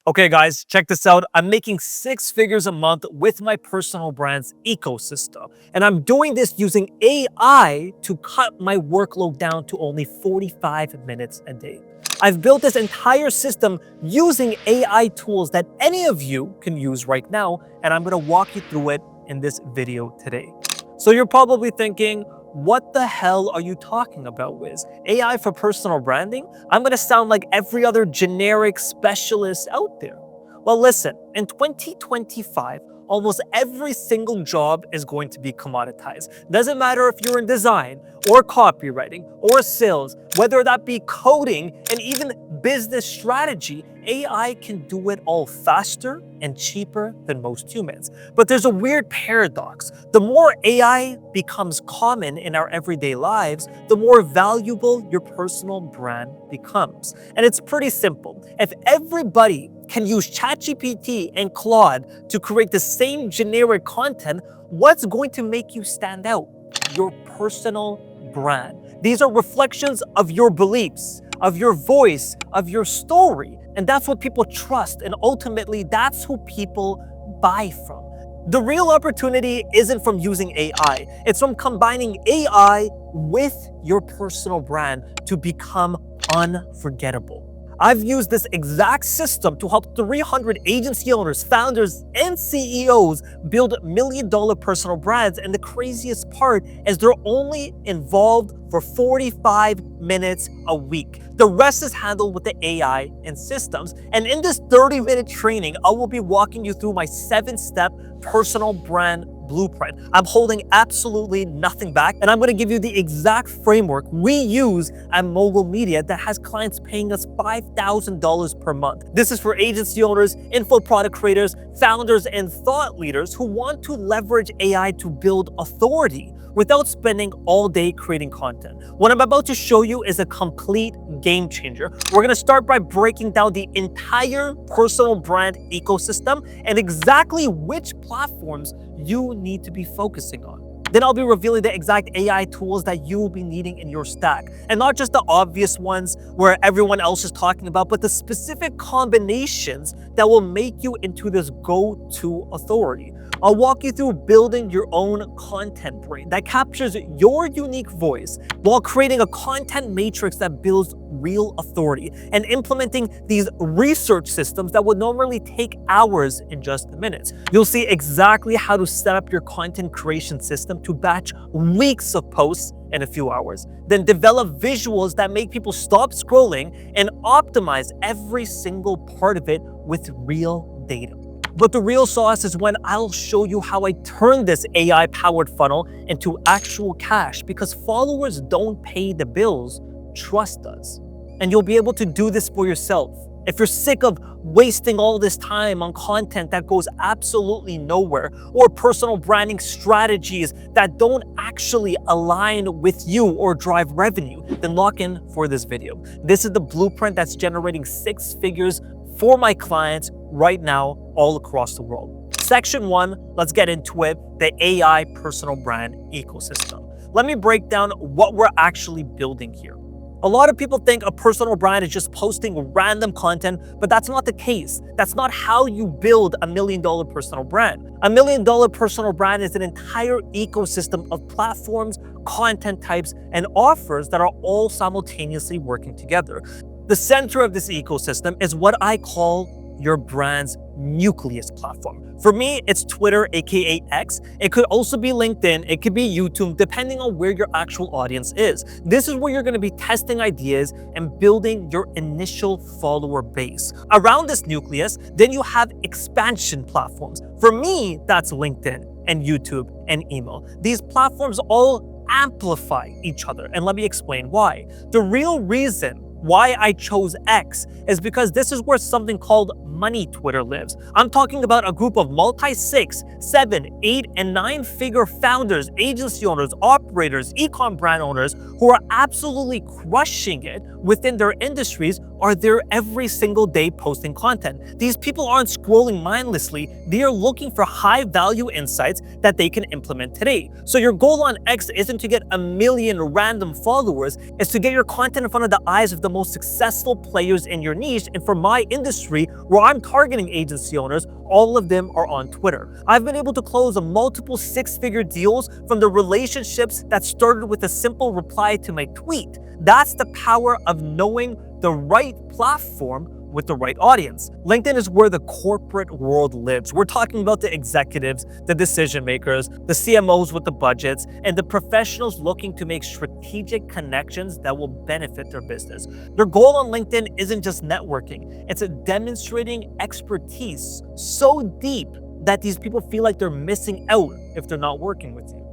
Okay, guys, check this out. I'm making 6 figures a month with my personal brand's ecosystem. And I'm doing this using AI to cut my workload down to only 45 minutes a day. I've built this entire system using AI tools that any of you can use right now, and I'm gonna walk you through it in this video today. So you're probably thinking, what the hell are you talking about, Wiz? AI for personal branding? I'm gonna sound like every other generic specialist out there. Well, listen, in 2025, almost every single job is going to be commoditized. Doesn't matter if you're in design or copywriting or sales, whether that be coding and even business strategy, AI can do it all faster and cheaper than most humans. But there's a weird paradox. The more AI becomes common in our everyday lives, the more valuable your personal brand becomes. And it's pretty simple. If everybody can use ChatGPT and Claude to create the same generic content, what's going to make you stand out? Your personal brand. These are reflections of your beliefs, of your voice, of your story. And that's what people trust. And ultimately, that's who people buy from. The real opportunity isn't from using AI. It's from combining AI with your personal brand to become unforgettable. I've used this exact system to help 300 agency owners, founders, and CEOs build million-dollar personal brands. And the craziest part is they're only involved for 45 minutes a week. The rest is handled with the AI and systems. And in this 30-minute training, I will be walking you through my 7-step personal brand blueprint. I'm holding absolutely nothing back, and I'm going to give you the exact framework we use at Mogul Media that has clients paying us $5,000 per month. This is for agency owners, info product creators, founders, and thought leaders who want to leverage AI to build authority without spending all day creating content. What I'm about to show you is a complete game changer. We're gonna start by breaking down the entire personal brand ecosystem and exactly which platforms you need to be focusing on. Then I'll be revealing the exact AI tools that you will be needing in your stack. And not just the obvious ones where everyone else is talking about, but the specific combinations that will make you into this go-to authority. I'll walk you through building your own content brain that captures your unique voice while creating a content matrix that builds real authority and implementing these research systems that would normally take hours in just minutes. You'll see exactly how to set up your content creation system to batch weeks of posts in a few hours. Then develop visuals that make people stop scrolling and optimize every single part of it with real data. But the real sauce is when I'll show you how I turn this AI-powered funnel into actual cash, because followers don't pay the bills, trust does. And you'll be able to do this for yourself. If you're sick of wasting all this time on content that goes absolutely nowhere, or personal branding strategies that don't actually align with you or drive revenue, then lock in for this video. This is the blueprint that's generating 6 figures for my clients right now all across the world. Section 1, let's get into it, the AI personal brand ecosystem. Let me break down what we're actually building here. A lot of people think a personal brand is just posting random content, but that's not the case. That's not how you build a $1 million personal brand. A $1 million personal brand is an entire ecosystem of platforms, content types, and offers that are all simultaneously working together. The center of this ecosystem is what I call your brand's nucleus platform. For me, it's Twitter, aka X. It could also be LinkedIn, it could be YouTube, depending on where your actual audience is. This is where you're gonna be testing ideas and building your initial follower base. Around this nucleus, then you have expansion platforms. For me, that's LinkedIn and YouTube and email. These platforms all amplify each other, and let me explain why. The real reason why I chose X is because this is where something called money Twitter lives. I'm talking about a group of multi-6, 7, 8, and 9-figure founders, agency owners, operators, e-com brand owners who are absolutely crushing it within their industries, are there every single day posting content. These people aren't scrolling mindlessly, they are looking for high-value insights that they can implement today. So your goal on X isn't to get 1 million random followers, it's to get your content in front of the eyes of the the most successful players in your niche, and for my industry, where I'm targeting agency owners, all of them are on Twitter. I've been able to close multiple six-figure deals from the relationships that started with a simple reply to my tweet. That's the power of knowing the right platform with the right audience. LinkedIn is where the corporate world lives. We're talking about the executives, the decision makers, the CMOs with the budgets, and the professionals looking to make strategic connections that will benefit their business. Their goal on LinkedIn isn't just networking, it's demonstrating expertise so deep that these people feel like they're missing out if they're not working with you.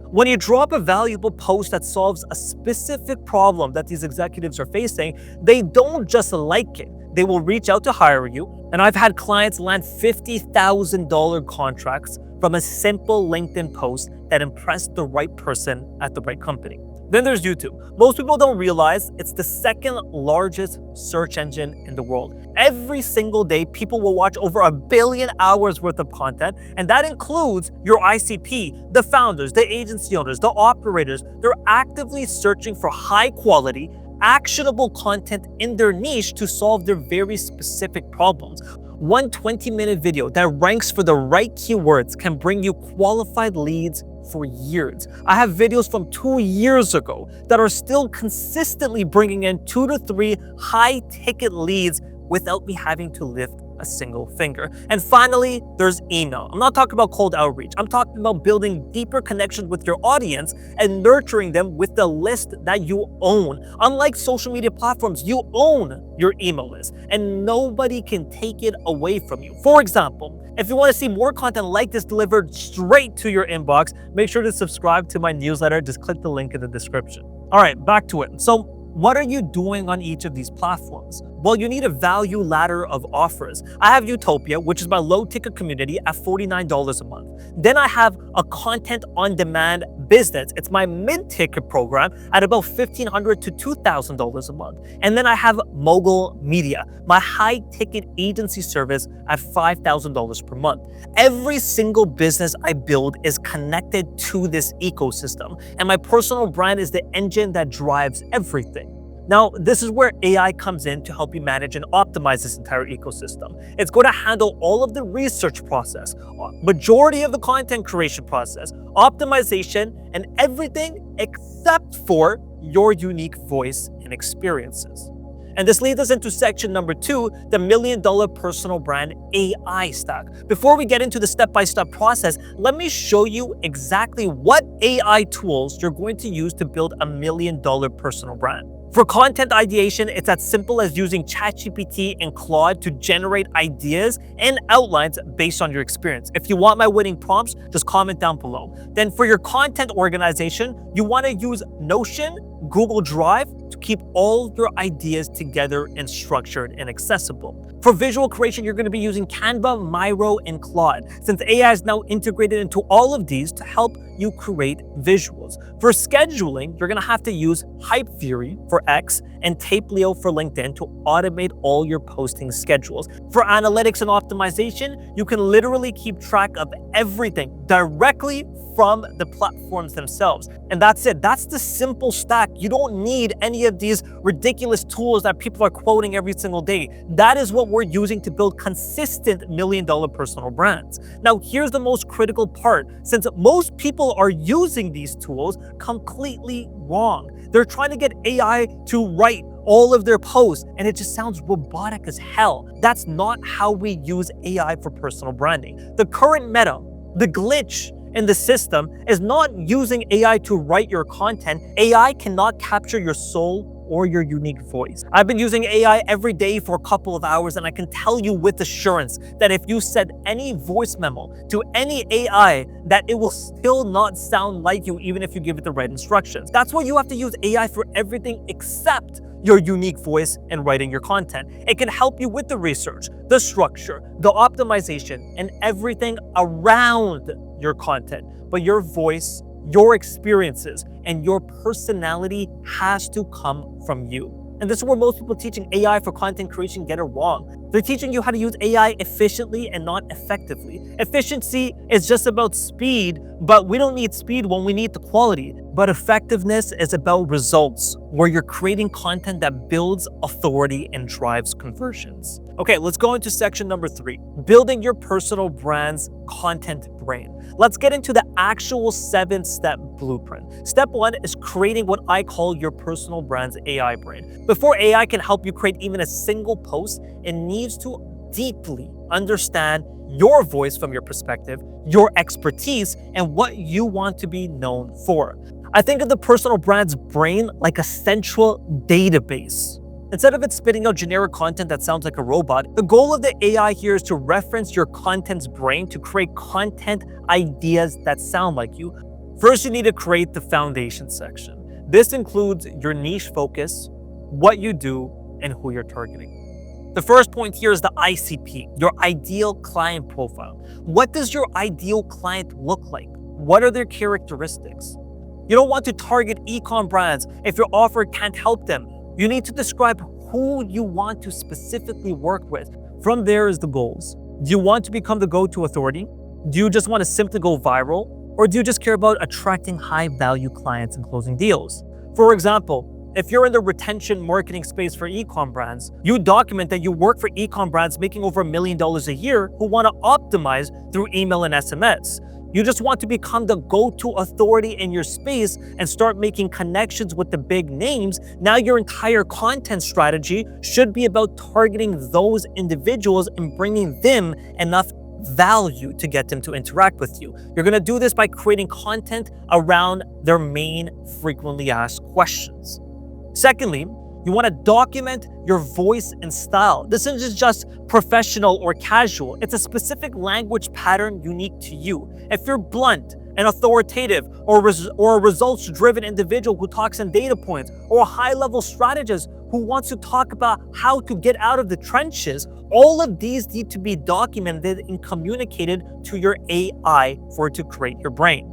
When you drop a valuable post that solves a specific problem that these executives are facing, they don't just like it. They will reach out to hire you. And I've had clients land $50,000 contracts from a simple LinkedIn post that impressed the right person at the right company. Then there's YouTube. Most people don't realize it's the second largest search engine in the world. Every single day, people will watch over 1 billion hours worth of content, and that includes your ICP, the founders, the agency owners, the operators. They're actively searching for high quality, actionable content in their niche to solve their very specific problems. One 20-minute video that ranks for the right keywords can bring you qualified leads for years. I have videos from 2 years ago that are still consistently bringing in 2 to 3 high-ticket leads without me having to lift a single finger. And finally, there's email. I'm not talking about cold outreach. I'm talking about building deeper connections with your audience and nurturing them with the list that you own. Unlike social media platforms, you own your email list and nobody can take it away from you. For example, if you want to see more content like this delivered straight to your inbox, make sure to subscribe to my newsletter. Just click the link in the description. All right, back to it. So what are you doing on each of these platforms? Well, you need a value ladder of offers. I have Utopia, which is my low-ticket community at $49 a month. Then I have a content-on-demand business. It's my mid-ticket program at about $1,500 to $2,000 a month. And then I have Mogul Media, my high-ticket agency service at $5,000 per month. Every single business I build is connected to this ecosystem, and my personal brand is the engine that drives everything. Now, this is where AI comes in to help you manage and optimize this entire ecosystem. It's going to handle all of the research process, majority of the content creation process, optimization, and everything except for your unique voice and experiences. And this leads us into section number 2, the $1 million personal brand AI stack. Before we get into the step-by-step process, let me show you exactly what AI tools you're going to use to build a $1 million personal brand. For content ideation, it's as simple as using ChatGPT and Claude to generate ideas and outlines based on your experience. If you want my winning prompts, just comment down below. Then for your content organization, you want to use Notion, Google Drive to keep all your ideas together and structured and accessible. For visual creation, you're going to be using Canva, Miro, and Claude, since AI is now integrated into all of these to help you create visuals. For scheduling, you're going to have to use Hype Theory for X and Tapelio for LinkedIn to automate all your posting schedules. For analytics and optimization, you can literally keep track of everything directly from the platforms themselves. And that's it. That's the simple stack. You don't need any of these ridiculous tools that people are quoting every single day. That is what we're using to build consistent $1 million personal brands. Now, here's the most critical part. Since most people are using these tools completely wrong. They're trying to get AI to write all of their posts, and it just sounds robotic as hell. That's not how we use AI for personal branding. The current meta, the glitch in the system is not using AI to write your content. AI cannot capture your soul or your unique voice. I've been using AI every day for a couple of hours, and I can tell you with assurance that if you send any voice memo to any AI, that it will still not sound like you, even if you give it the right instructions. That's why you have to use AI for everything except your unique voice and writing your content. It can help you with the research, the structure, the optimization, and everything around your content. But your voice, your experiences, and your personality has to come from you. And this is where most people teaching AI for content creation get it wrong. They're teaching you how to use AI efficiently and not effectively. Efficiency is just about speed, but we don't need speed when we need the quality. But effectiveness is about results, where you're creating content that builds authority and drives conversions. Okay, let's go into section number 3, building your personal brand's content brain. Let's get into the actual 7-step blueprint. Step 1 is creating what I call your personal brand's AI brain. Before AI can help you create even a single post, it needs to deeply understand your voice from your perspective, your expertise, and what you want to be known for. I think of the personal brand's brain like a central database. Instead of it spitting out generic content that sounds like a robot, the goal of the AI here is to reference your content's brain to create content ideas that sound like you. First, you need to create the foundation section. This includes your niche focus, what you do, and who you're targeting. The first point here is the ICP, your ideal client profile. What does your ideal client look like? What are their characteristics? You don't want to target e-com brands if your offer can't help them. You need to describe who you want to specifically work with. From there is the goals. Do you want to become the go-to authority? Do you just want to simply go viral? Or do you just care about attracting high-value clients and closing deals? For example, if you're in the retention marketing space for e-com brands, you document that you work for e-com brands making over $1 million a year who want to optimize through email and SMS. You just want to become the go-to authority in your space and start making connections with the big names. Now your entire content strategy should be about targeting those individuals and bringing them enough value to get them to interact with you. You're going to do this by creating content around their main frequently asked questions. Secondly, you want to document your voice and style. This isn't just professional or casual. It's a specific language pattern unique to you. If you're blunt and authoritative, or a results-driven individual who talks in data points, or a high-level strategist who wants to talk about how to get out of the trenches, all of these need to be documented and communicated to your AI for it to create your brain.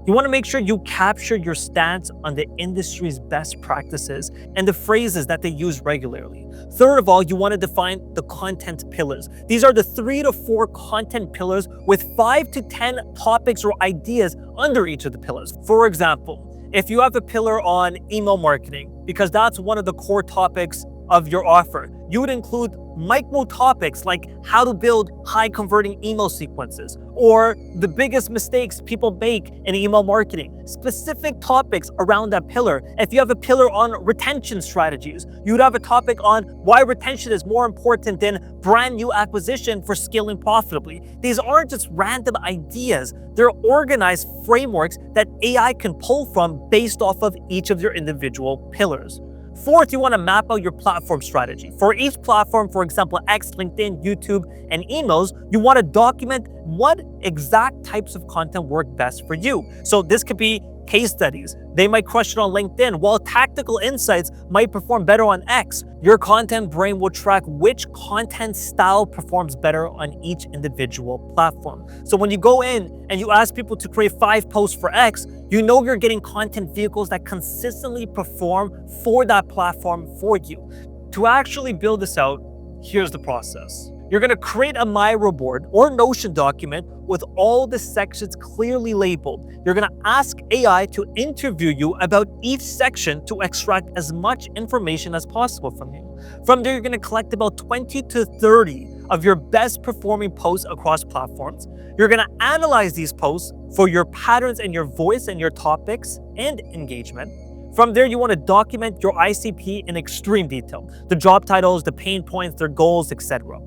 You want to make sure you capture your stance on the industry's best practices and the phrases that they use regularly. Third of all, you want to define the content pillars. These are the 3 to 4 content pillars with 5 to 10 topics or ideas under each of the pillars. For example, if you have a pillar on email marketing, because that's one of the core topics of your offer, you would include micro topics like how to build high converting email sequences, or the biggest mistakes people make in email marketing. Specific topics around that pillar. If you have a pillar on retention strategies, you'd have a topic on why retention is more important than brand new acquisition for scaling profitably. These aren't just random ideas. They're organized frameworks that AI can pull from based off of each of your individual pillars. Fourth, you want to map out your platform strategy. For each platform, for example, X, LinkedIn, YouTube, and emails, you want to document what exact types of content work best for you. So this could be case studies. They might crush it on LinkedIn, while tactical insights might perform better on X. Your content brain will track which content style performs better on each individual platform. So when you go in and you ask people to create 5 posts for X, you know you're getting content vehicles that consistently perform for that platform for you. To actually build this out, here's the process. You're going to create a Miro board or Notion document with all the sections clearly labeled. You're going to ask AI to interview you about each section to extract as much information as possible from you. From there, you're going to collect about 20 to 30 of your best performing posts across platforms. You're going to analyze these posts for your patterns and your voice and your topics and engagement. From there, you want to document your ICP in extreme detail, the job titles, the pain points, their goals, etc.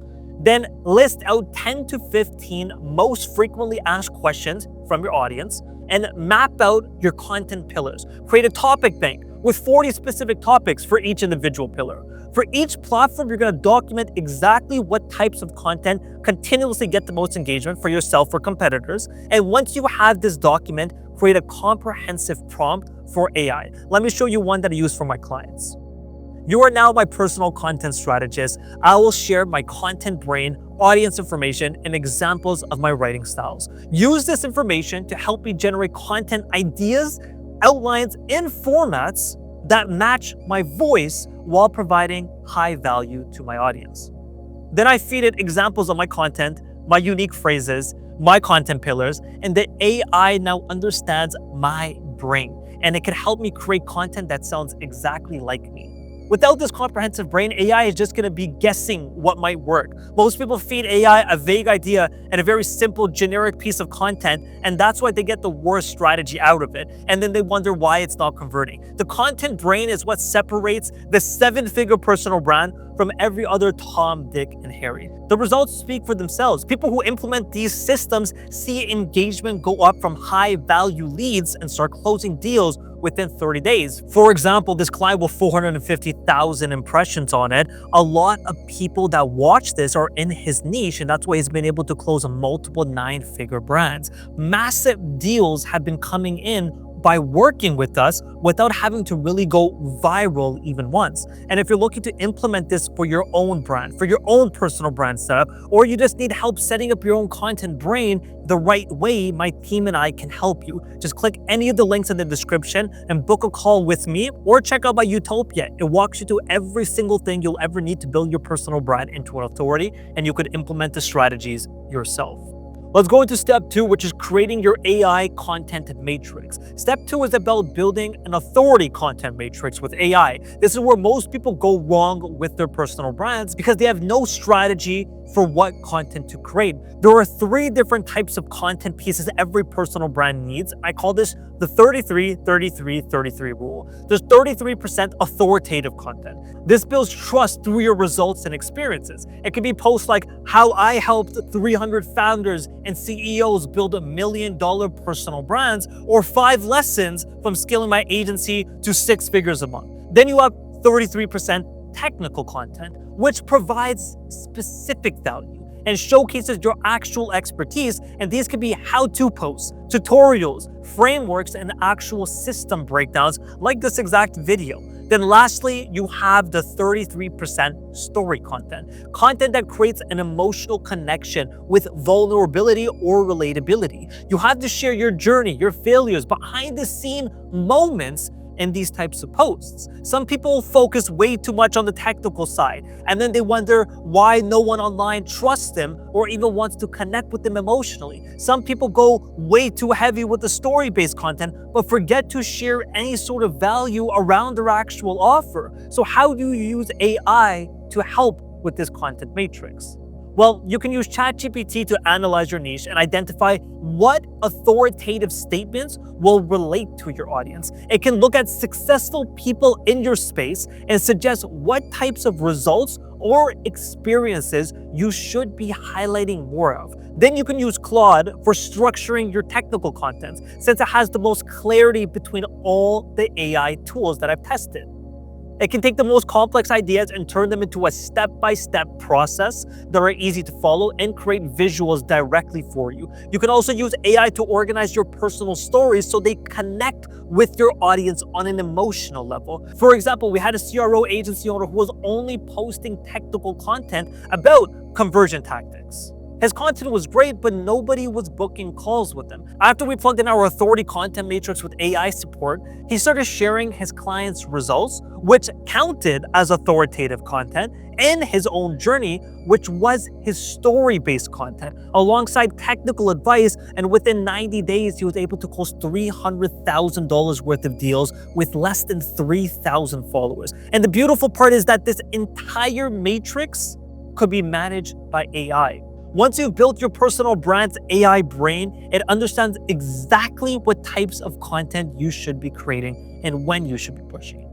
Then list out 10 to 15 most frequently asked questions from your audience and map out your content pillars. Create a topic bank with 40 specific topics for each individual pillar. For each platform, you're going to document exactly what types of content continuously get the most engagement for yourself or competitors. And once you have this document, create a comprehensive prompt for AI. Let me show you one that I use for my clients. You are now my personal content strategist. I will share my content brain, audience information, and examples of my writing styles. Use this information to help me generate content ideas, outlines, and formats that match my voice while providing high value to my audience. Then I feed it examples of my content, my unique phrases, my content pillars, and the AI now understands my brain, and it can help me create content that sounds exactly like me. Without this comprehensive brain, AI is just going to be guessing what might work. Most people feed AI a vague idea and a very simple, generic piece of content, and that's why they get the worst strategy out of it. And then they wonder why it's not converting. The content brain is what separates the 7-figure personal brand from every other Tom, Dick, and Harry. The results speak for themselves. People who implement these systems see engagement go up from high-value leads and start closing deals within 30 days. For example, this client with 450,000 impressions on it, a lot of people that watch this are in his niche, and that's why he's been able to close multiple 9-figure brands. Massive deals have been coming in by working with us without having to really go viral even once. And if you're looking to implement this for your own brand, for your own personal brand setup, or you just need help setting up your own content brain the right way, my team and I can help you. Just click any of the links in the description and book a call with me, or check out my Utopia. It walks you through every single thing you'll ever need to build your personal brand into an authority, and you could implement the strategies yourself. Let's go into step 2, which is creating your AI content matrix. Step 2 is about building an authority content matrix with AI. This is where most people go wrong with their personal brands because they have no strategy for what content to create. There are 3 different types of content pieces every personal brand needs. I call this the 33-33-33 rule. There's 33% authoritative content. This builds trust through your results and experiences. It can be posts like how I helped 300 founders and CEOs build $1 million personal brands, or 5 lessons from scaling my agency to 6 figures a month. Then you have 33% technical content, which provides specific value and showcases your actual expertise. And these could be how-to posts, tutorials, frameworks, and actual system breakdowns like this exact video. Then lastly, you have the 33% story content that creates an emotional connection with vulnerability or relatability. You have to share your journey, your failures, behind the scene moments in these types of posts. Some people focus way too much on the technical side, and then they wonder why no one online trusts them or even wants to connect with them emotionally. Some people go way too heavy with the story-based content, but forget to share any sort of value around their actual offer. So how do you use AI to help with this content matrix? Well, you can use ChatGPT to analyze your niche and identify what authoritative statements will relate to your audience. It can look at successful people in your space and suggest what types of results or experiences you should be highlighting more of. Then you can use Claude for structuring your technical content, since it has the most clarity between all the AI tools that I've tested. It can take the most complex ideas and turn them into a step-by-step process that are easy to follow and create visuals directly for you. You can also use AI to organize your personal stories so they connect with your audience on an emotional level. For example, we had a CRO agency owner who was only posting technical content about conversion tactics. His content was great, but nobody was booking calls with him. After we plugged in our authority content matrix with AI support, he started sharing his clients' results, which counted as authoritative content, and his own journey, which was his story-based content, alongside technical advice. And within 90 days, he was able to close $300,000 worth of deals with less than 3,000 followers. And the beautiful part is that this entire matrix could be managed by AI. Once you've built your personal brand's AI brain, it understands exactly what types of content you should be creating and when you should be pushing.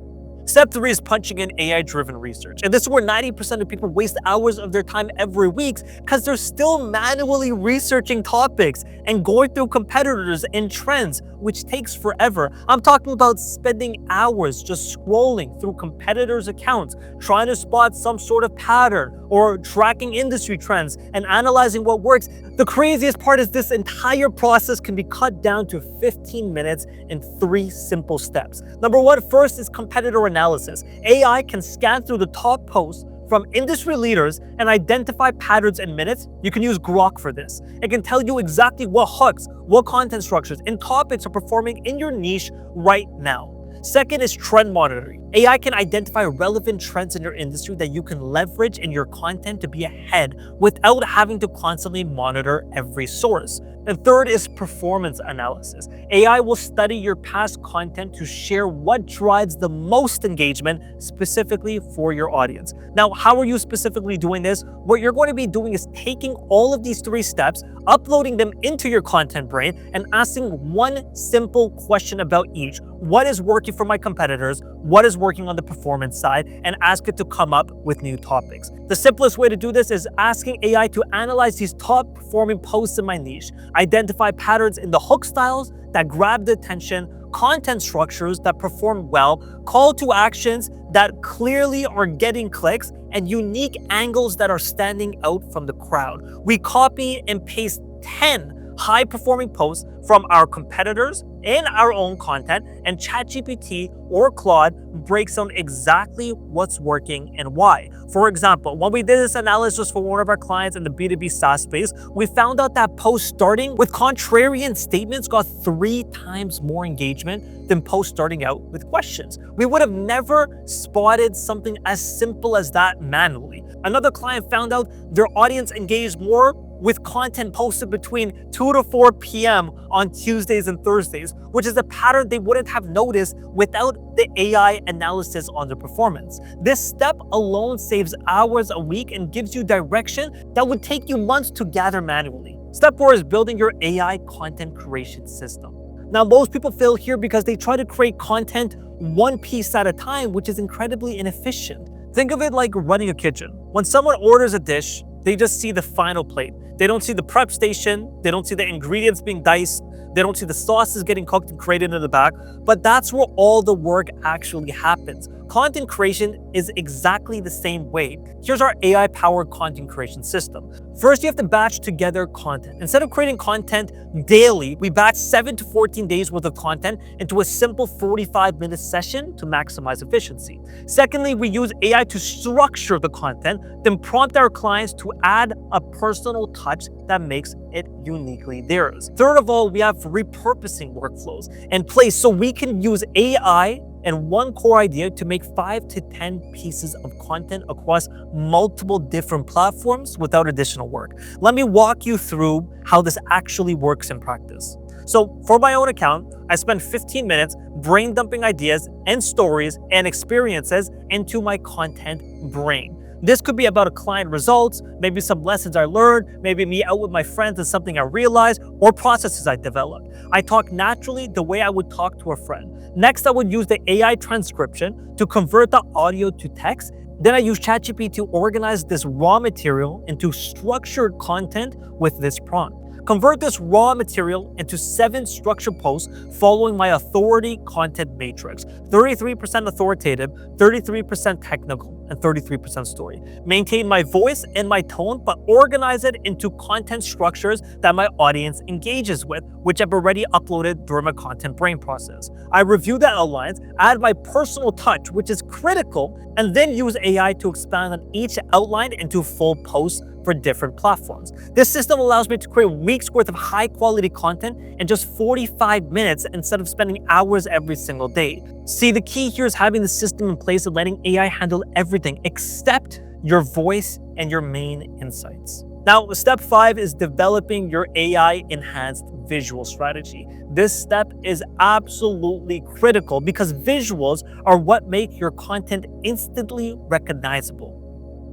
Step 3 is punching in AI-driven research. And this is where 90% of people waste hours of their time every week because they're still manually researching topics and going through competitors and trends, which takes forever. I'm talking about spending hours just scrolling through competitors' accounts, trying to spot some sort of pattern or tracking industry trends and analyzing what works. The craziest part is this entire process can be cut down to 15 minutes in 3 simple steps. Number 1, first is competitor analysis. AI can scan through the top posts from industry leaders and identify patterns in minutes. You can use Grok for this. It can tell you exactly what hooks, what content structures, and topics are performing in your niche right now. Second is trend monitoring. AI can identify relevant trends in your industry that you can leverage in your content to be ahead without having to constantly monitor every source. And third is performance analysis. AI will study your past content to share what drives the most engagement specifically for your audience. Now, how are you specifically doing this? What you're going to be doing is taking all of these 3 steps, uploading them into your content brain, and asking one simple question about each. What is working for my competitors? What is working on the performance side? And ask it to come up with new topics. The simplest way to do this is asking AI to analyze these top performing posts in my niche, identify patterns in the hook styles that grab the attention, content structures that perform well, call to actions that clearly are getting clicks, and unique angles that are standing out from the crowd. We copy and paste 10 high-performing posts from our competitors in our own content, and ChatGPT or Claude breaks down exactly what's working and why. For example, when we did this analysis for one of our clients in the B2B SaaS space, we found out that posts starting with contrarian statements got 3 times more engagement than posts starting out with questions. We would have never spotted something as simple as that manually. Another client found out their audience engaged more with content posted between 2 to 4 p.m. on Tuesdays and Thursdays, which is a pattern they wouldn't have noticed without the AI analysis on their performance. This step alone saves hours a week and gives you direction that would take you months to gather manually. Step 4 is building your AI content creation system. Now, most people fail here because they try to create content one piece at a time, which is incredibly inefficient. Think of it like running a kitchen. When someone orders a dish, they just see the final plate. They don't see the prep station. They don't see the ingredients being diced. They don't see the sauces getting cooked and created in the back. But that's where all the work actually happens. Content creation is exactly the same way. Here's our AI-powered content creation system. First, you have to batch together content. Instead of creating content daily, we batch 7 to 14 days worth of content into a simple 45-minute session to maximize efficiency. Secondly, we use AI to structure the content, then prompt our clients to add a personal touch that makes it uniquely theirs. Third of all, we have repurposing workflows in place so we can use AI and one core idea to make 5 to 10 pieces of content across multiple different platforms without additional work. Let me walk you through how this actually works in practice. So for my own account, I spend 15 minutes brain dumping ideas and stories and experiences into my content brain. This could be about a client results, maybe some lessons I learned, maybe me out with my friends and something I realized, or processes I developed. I talk naturally the way I would talk to a friend. Next, I would use the AI transcription to convert the audio to text. Then I use ChatGPT to organize this raw material into structured content with this prompt. Convert this raw material into 7 structured posts following my authority content matrix. 33% authoritative, 33% technical, and 33% story. Maintain my voice and my tone, but organize it into content structures that my audience engages with, which I've already uploaded during my content brain process. I review the outlines, add my personal touch, which is critical, and then use AI to expand on each outline into full posts for different platforms. This system allows me to create weeks worth of high quality content in just 45 minutes instead of spending hours every single day. See, the key here is having the system in place and letting AI handle everything except your voice and your main insights. Now, step 5 is developing your AI enhanced visual strategy. This step is absolutely critical because visuals are what make your content instantly recognizable.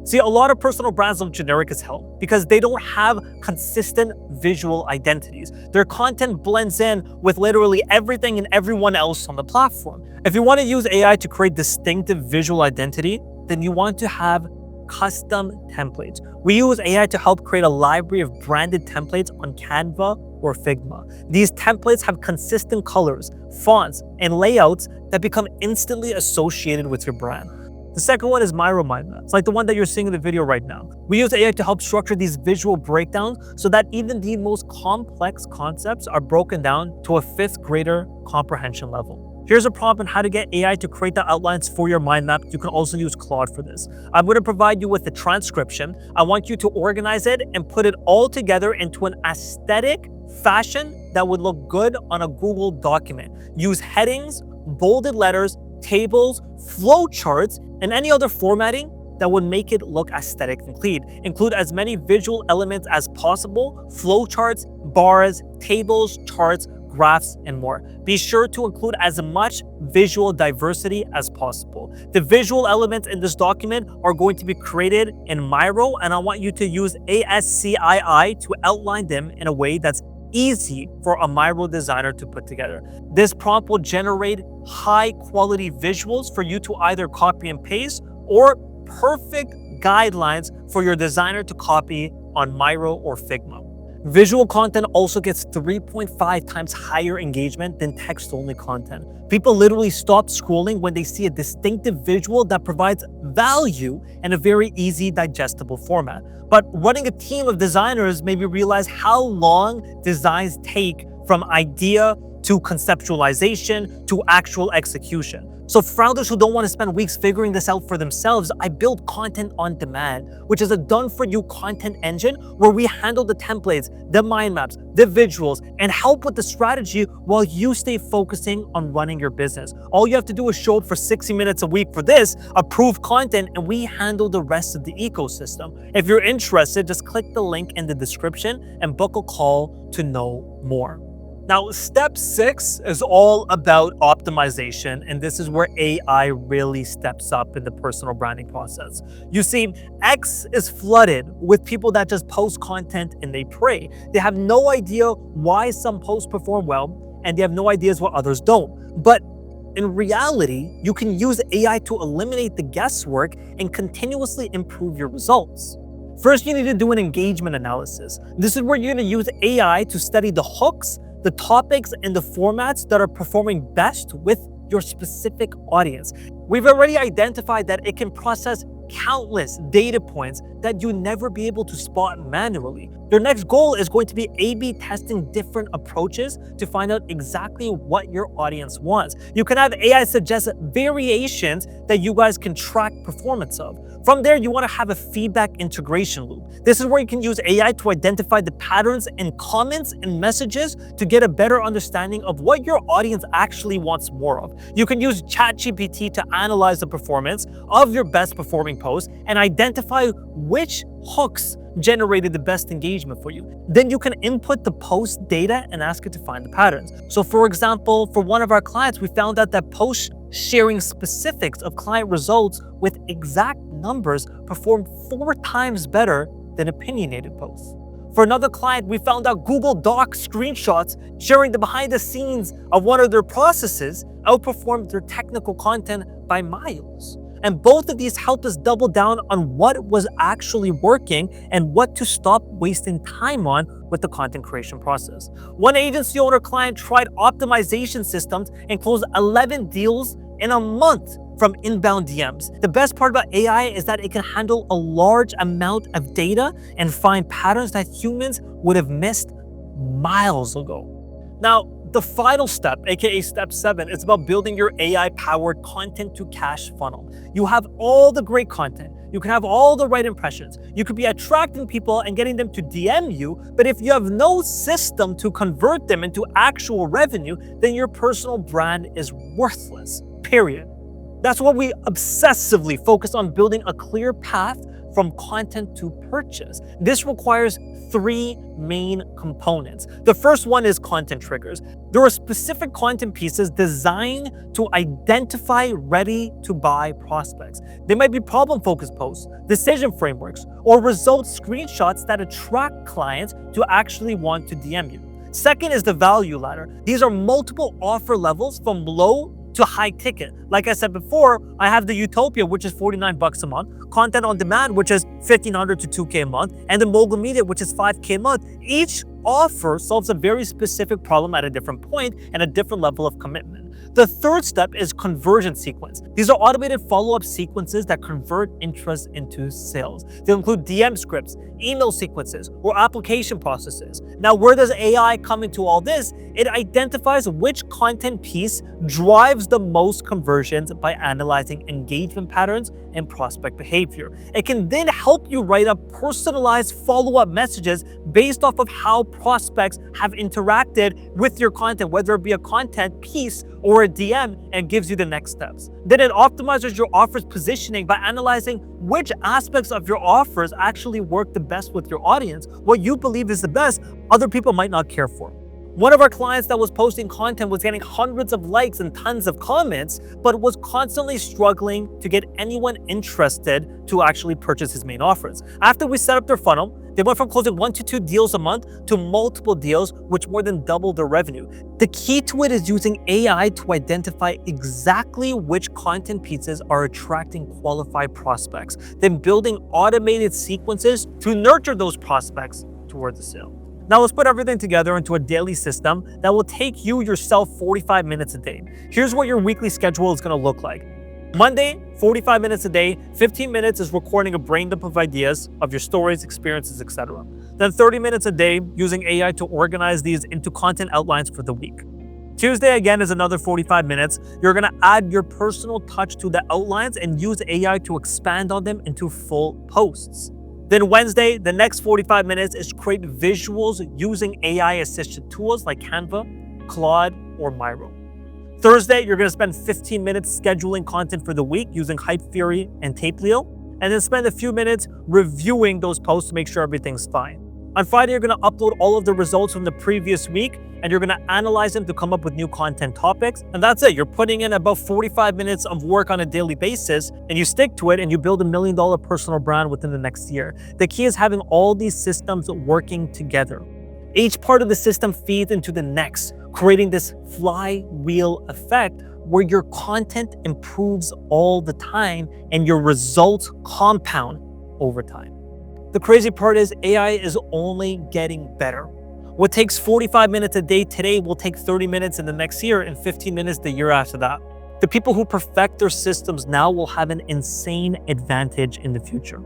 See, a lot of personal brands look generic as hell because they don't have consistent visual identities. Their content blends in with literally everything and everyone else on the platform. If you want to use AI to create distinctive visual identity, then you want to have custom templates. We use AI to help create a library of branded templates on Canva or Figma. These templates have consistent colors, fonts, and layouts that become instantly associated with your brand. The second one is micro mind maps, like the one that you're seeing in the video right now. We use AI to help structure these visual breakdowns so that even the most complex concepts are broken down to a 5th grader comprehension level. Here's a prompt on how to get AI to create the outlines for your mind map. You can also use Claude for this. I'm going to provide you with the transcription. I want you to organize it and put it all together into an aesthetic fashion that would look good on a Google document. Use headings, bolded letters, tables, flowcharts, and any other formatting that would make it look aesthetic and clean. Include as many visual elements as possible: flowcharts, bars, tables, charts, graphs, and more. Be sure to include as much visual diversity as possible. The visual elements in this document are going to be created in Miro, and I want you to use ASCII to outline them in a way that's easy for a Miro designer to put together. This prompt will generate high quality visuals for you to either copy and paste, or perfect guidelines for your designer to copy on Miro or Figma. Visual content also gets 3.5 times higher engagement than text-only content. People literally stop scrolling when they see a distinctive visual that provides value in a very easy, digestible format. But running a team of designers made me realize how long designs take from idea to conceptualization to actual execution. So for founders who don't want to spend weeks figuring this out for themselves, I build Content on Demand, which is a done-for-you content engine where we handle the templates, the mind maps, the visuals, and help with the strategy while you stay focusing on running your business. All you have to do is show up for 60 minutes a week for this, approve content, and we handle the rest of the ecosystem. If you're interested, just click the link in the description and book a call to know more. Now, step 6 is all about optimization, and this is where AI really steps up in the personal branding process. You see, X is flooded with people that just post content and they pray. They have no idea why some posts perform well, and they have no ideas what others don't. But in reality, you can use AI to eliminate the guesswork and continuously improve your results. First, you need to do an engagement analysis. This is where you're going to use AI to study the hooks, the topics, and the formats that are performing best with your specific audience. We've already identified that it can process countless data points that you'll never be able to spot manually. Your next goal is going to be A/B testing different approaches to find out exactly what your audience wants. You can have AI suggest variations that you guys can track performance of. From there, you want to have a feedback integration loop. This is where you can use AI to identify the patterns in comments and messages to get a better understanding of what your audience actually wants more of. You can use ChatGPT to analyze the performance of your best performing posts and identify which hooks generated the best engagement for you. Then you can input the post data and ask it to find the patterns. So for example, for one of our clients, we found out that posts sharing specifics of client results with exact numbers performed 4 times better than opinionated posts. For another client, we found out Google Doc screenshots sharing the behind the scenes of one of their processes outperformed their technical content by miles. And both of these helped us double down on what was actually working and what to stop wasting time on with the content creation process. One agency owner client tried optimization systems and closed 11 deals in a month from inbound DMs. The best part about AI is that it can handle a large amount of data and find patterns that humans would have missed miles ago. Now, the final step, aka step 7, is about building your AI-powered content to cash funnel. You have all the great content. You can have all the right impressions. You could be attracting people and getting them to DM you, but if you have no system to convert them into actual revenue, then your personal brand is worthless, period. That's why we obsessively focus on building a clear path from content to purchase. This requires 3 main components. The first one is content triggers. There are specific content pieces designed to identify ready-to-buy prospects. They might be problem-focused posts, decision frameworks, or results screenshots that attract clients to actually want to DM you. Second is the value ladder. These are multiple offer levels from low to high ticket. Like I said before, I have the Utopia, which is $49 a month, Content on Demand, which is $1,500 to $2K a month, and the Mogul Media, which is $5K a month. Each offer solves a very specific problem at a different point and a different level of commitment. The third step is conversion sequence. These are automated follow-up sequences that convert interest into sales. They include DM scripts, email sequences, or application processes. Now, where does AI come into all this? It identifies which content piece drives the most conversions by analyzing engagement patterns and prospect behavior. It can then help you write up personalized follow-up messages based off of how prospects have interacted with your content, whether it be a content piece or a DM and gives you the next steps. Then it optimizes your offer's positioning by analyzing which aspects of your offers actually work the best with your audience. What you believe is the best, other people might not care for. One of our clients that was posting content was getting hundreds of likes and tons of comments, but was constantly struggling to get anyone interested to actually purchase his main offers. After we set up their funnel, they went from closing 1 to 2 deals a month to multiple deals, which more than doubled their revenue. The key to it is using AI to identify exactly which content pieces are attracting qualified prospects, then building automated sequences to nurture those prospects towards a sale. Now let's put everything together into a daily system that will take you yourself 45 minutes a day. Here's what your weekly schedule is going to look like. Monday, 45 minutes a day, 15 minutes is recording a brain dump of ideas of your stories, experiences, etc. Then 30 minutes a day using AI to organize these into content outlines for the week. Tuesday again is another 45 minutes. You're going to add your personal touch to the outlines and use AI to expand on them into full posts. Then Wednesday, the next 45 minutes is create visuals using AI-assisted tools like Canva, Claude, or Miro. Thursday, you're going to spend 15 minutes scheduling content for the week using Hype Theory and Tapelio, and then spend a few minutes reviewing those posts to make sure everything's fine. On Friday, you're going to upload all of the results from the previous week, and you're going to analyze them to come up with new content topics. And that's it. You're putting in about 45 minutes of work on a daily basis, and you stick to it, and you build $1 million personal brand within the next year. The key is having all these systems working together. Each part of the system feeds into the next, creating this flywheel effect where your content improves all the time and your results compound over time. The crazy part is AI is only getting better. What takes 45 minutes a day today will take 30 minutes in the next year and 15 minutes the year after that. The people who perfect their systems now will have an insane advantage in the future.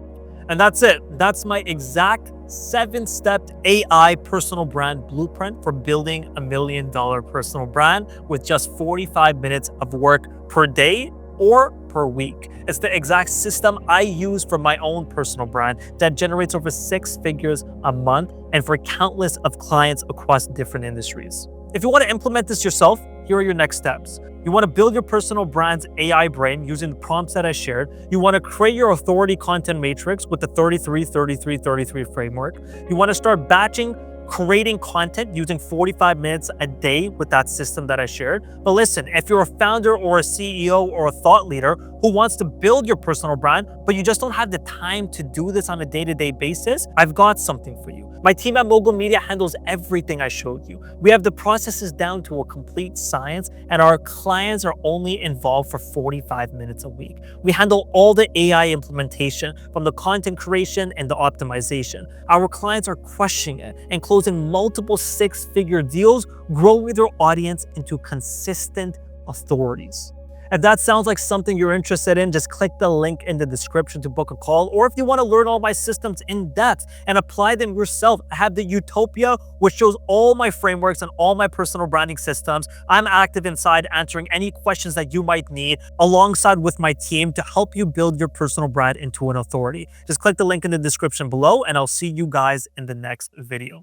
And that's it. That's my exact 7-step AI personal brand blueprint for building $1 million personal brand with just 45 minutes of work per day or per week. It's the exact system I use for my own personal brand that generates over 6 figures a month and for countless of clients across different industries. If you want to implement this yourself, here are your next steps. You want to build your personal brand's AI brain using the prompts that I shared. You want to create your authority content matrix with the 33-33-33 framework. You want to start batching creating content using 45 minutes a day with that system that I shared. But listen, if you're a founder or a CEO or a thought leader who wants to build your personal brand, but you just don't have the time to do this on a day-to-day basis, I've got something for you. My team at Mogul Media handles everything I showed you. We have the processes down to a complete science, and our clients are only involved for 45 minutes a week. We handle all the AI implementation from the content creation and the optimization. Our clients are crushing it and closing multiple 6-figure deals, growing their audience into consistent authorities. If that sounds like something you're interested in, just click the link in the description to book a call. Or if you want to learn all my systems in depth and apply them yourself, I have the Utopia, which shows all my frameworks and all my personal branding systems. I'm active inside answering any questions that you might need alongside with my team to help you build your personal brand into an authority. Just click the link in the description below and I'll see you guys in the next video.